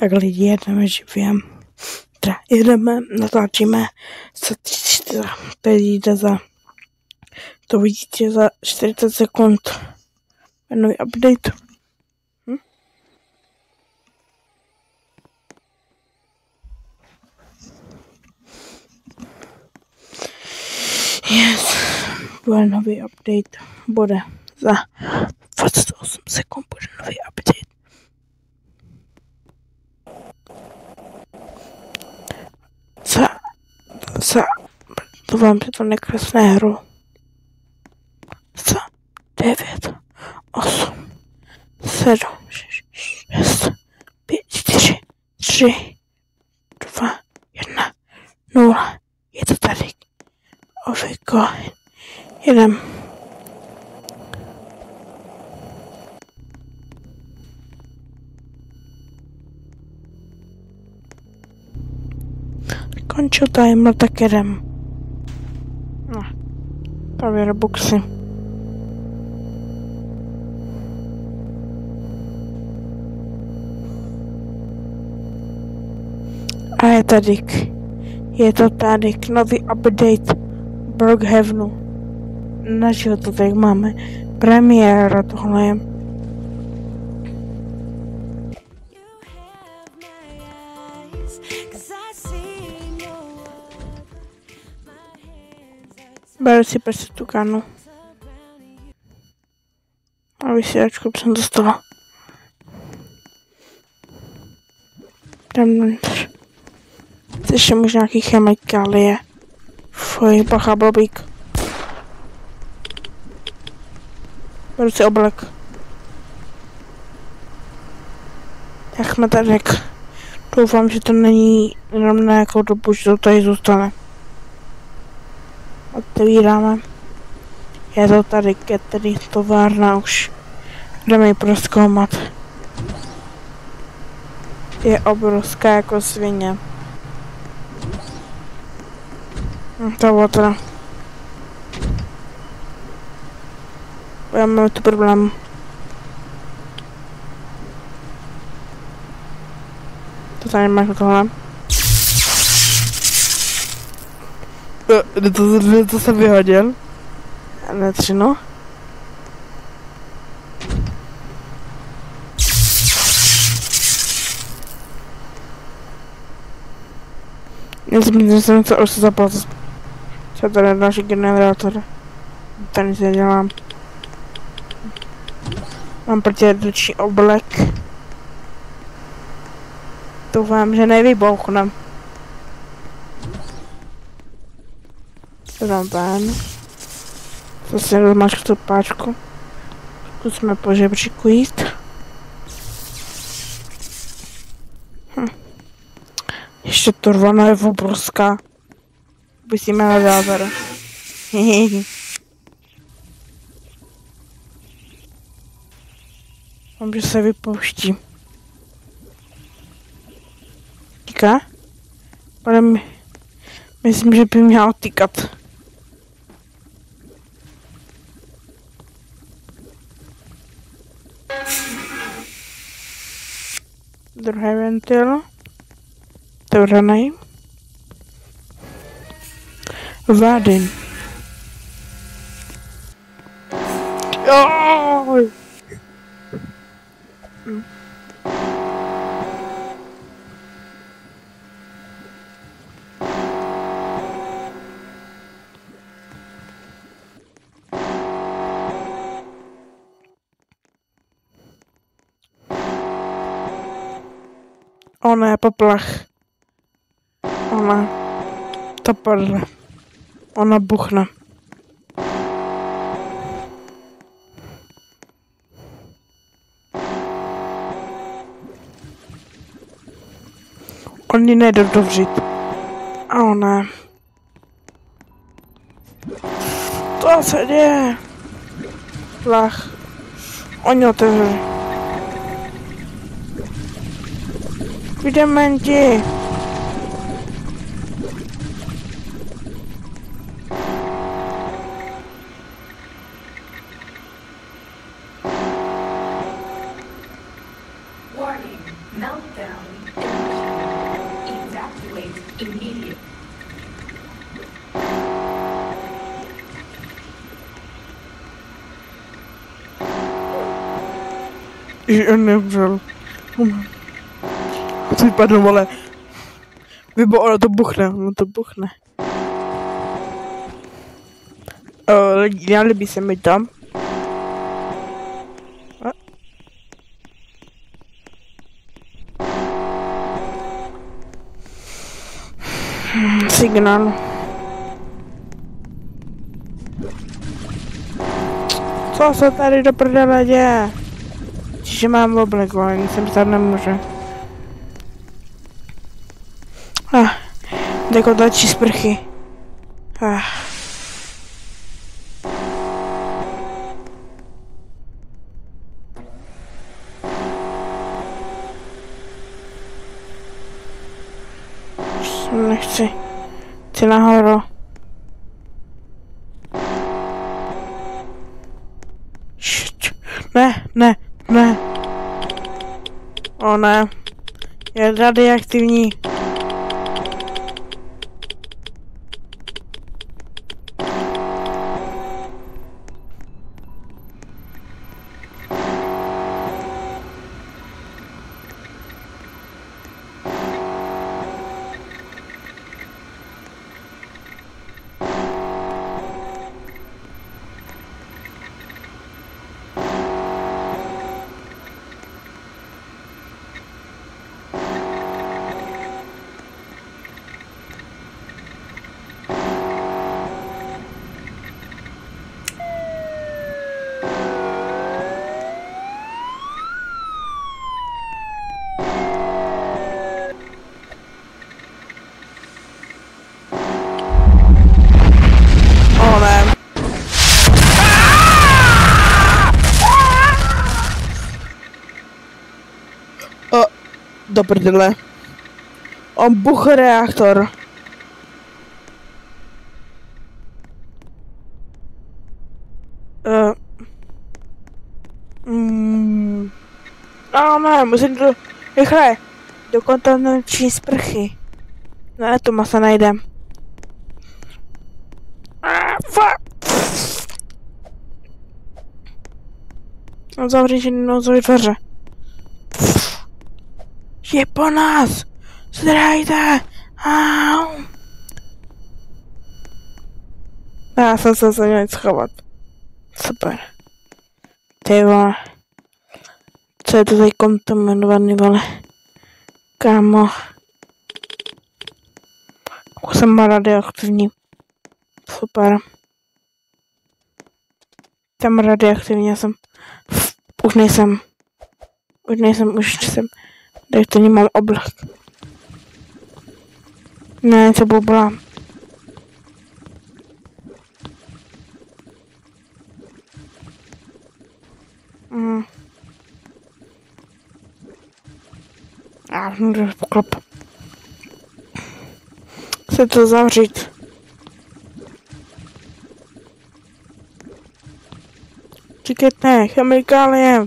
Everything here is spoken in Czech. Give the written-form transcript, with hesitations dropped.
Tak lidi, jedeme živě. Teda jedeme, natáčíme statistiky, tady jde za, to vidíte za 40 sekund. Nový update. Yes, bude nový update, bude za 28 sekund, bude nový update. To vám je to nekresné hru. 9, 8, 7, 6, 5, 4, 3, 2, 1, 0. Je to tady. Off we go. Jedem. Končil timer, tak jedem. No, právě Robuxy. A je to tady, nový update Brookhavenu. Naživo to tak máme. Premiéra tohle je. Beru si prostě tu kanu. A vysílačku jsem dostala. Tam dovnitř. Ještě možná nějaký chemikálie. Fuj, bacha, blbík. Beru si oblek. Jak jsme tady řekl. Doufám, že to není jenom na nějakou dobu, že to tady zůstane. Otevíráme. Je to tady, který továrna už. Jdeme ji prozkoumat. Je obrovská jako svině. To bylo teda. Máme tu problém. To tady máš tohle. To jsem vyhodil. Elektřinu. Jsem to už zapal. Co tady je další generátor. Tady se dělám. Mám protileteční oblek. Doufám, že nevybouchnem. Dám ven. Zase rozmáčku tu páčku. Zkusíme po žebříku jít. Ještě turvana je obrovská. Vysíme na závěr. Mám, že se vypouští. Týká? Ale myslím, že by měl týkat. Druhý ventil. Otevřený. Vády. Ona je poplach. Ona to padne. Ona buchne. Oni nejdou dovřít. A ona. To se děje. Plach. Oni otevřeli. Dementi. Warning. Meltdown. Evacuate immediately. Já nevřel. Ty pardon, vole. Ono to buchne. Nelíbí se mi tam. Signál. Co se tady do prdele děje? Že mám oblek, ale nic jsem psát nemůže. Jako další sprchy. Nechci. Chci nahoru. Ne. O ne. Je radioaktivní. Do prdele. On buch reaktor. Ne, musím to rychle. Do kontaminační sprchy. Ne, to masa najdem. Zavři nouzové dveře. Je po nás! Zdrajte! Já jsem se měl schovat. Super. Ty vole. Co je to tady kontaminovaný, vole? Kámo. Jsem radioaktivní. Super. Tam radioaktivní, já jsem. Už nejsem. Už jsem. Tady to nemám oblak. Ne, co bublám. Můžu poklop. Chci to zavřít. Čekejte, chemikálie.